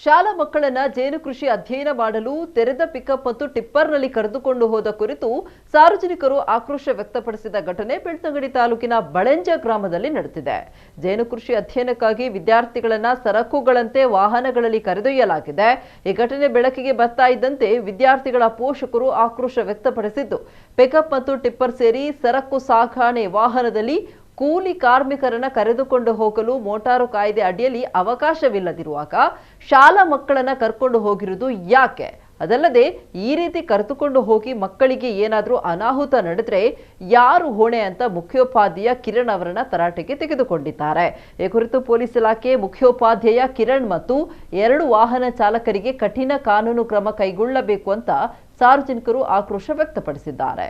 ಶಾಲಾ ಮಕ್ಕಳನ್ನ ಜೇನು ಕೃಷಿ ಅಧ್ಯಯನ ಮಾಡಲು ತೆರೆದ ಪಿಕಪ್ ಮತ್ತು ಟಿಪ್ಪರ್ನಲ್ಲಿ ಕರೆದುಕೊಂಡು ಹೋದ ಕುರಿತು ಸಾರ್ವಜನಿಕರು ಆಕ್ರೋಶ ವ್ಯಕ್ತಪಡಿಸಿದ ಘಟನೆ ಬೆಳ್ತಂಗಡಿ ತಾಲೂಕಿನ ಬಳೆಂಜ ಗ್ರಾಮದಲ್ಲಿ ನಡೆದಿದೆ. ಜೇನು ಕೃಷಿ ಅಧ್ಯಯನಕ್ಕಾಗಿ ವಿದ್ಯಾರ್ಥಿಗಳನ್ನ ಸರಕುಗಳಂತೆ ವಾಹನಗಳಲ್ಲಿ ಕರೆದೊಯ್ಯಲಾಗಿದೆ. ಈ ಘಟನೆ ಬೆಳಕಿಗೆ ಬರ್ತಾ ಇದ್ದಂತೆ ವಿದ್ಯಾರ್ಥಿಗಳ ಪೋಷಕರು ಆಕ್ರೋಶ ವ್ಯಕ್ತಪಡಿಸಿದ್ದು, ಪಿಕಪ್ ಮತ್ತು ಟಿಪ್ಪರ್ ಸೇರಿ ಸರಕು ಸಾಗಣೆ ವಾಹನದಲ್ಲಿ ಕೂಲಿ ಕಾರ್ಮಿಕರನ್ನ ಕರೆದುಕೊಂಡು ಹೋಗಲು ಮೋಟಾರು ಕಾಯ್ದೆ ಅಡಿಯಲ್ಲಿ ಅವಕಾಶವಿಲ್ಲದಿರುವಾಗ ಶಾಲಾ ಮಕ್ಕಳನ್ನ ಕರ್ಕೊಂಡು ಹೋಗಿರುವುದು ಯಾಕೆ? ಅದಲ್ಲದೆ ಈ ರೀತಿ ಕರೆದುಕೊಂಡು ಹೋಗಿ ಮಕ್ಕಳಿಗೆ ಏನಾದರೂ ಅನಾಹುತ ನಡೆದ್ರೆ ಯಾರು ಹೊಣೆ ಅಂತ ಮುಖ್ಯೋಪಾಧ್ಯಾಯ ಕಿರಣ್ ಅವರನ್ನ ತರಾಟೆಗೆ ತೆಗೆದುಕೊಂಡಿದ್ದಾರೆ. ಈ ಕುರಿತು ಪೊಲೀಸ್ ಇಲಾಖೆ ಮುಖ್ಯೋಪಾಧ್ಯಾಯ ಕಿರಣ್ ಮತ್ತು 2 ವಾಹನ ಚಾಲಕರಿಗೆ ಕಠಿಣ ಕಾನೂನು ಕ್ರಮ ಕೈಗೊಳ್ಳಬೇಕು ಅಂತ ಸಾರ್ವಜನಿಕರು ಆಕ್ರೋಶ ವ್ಯಕ್ತಪಡಿಸಿದ್ದಾರೆ.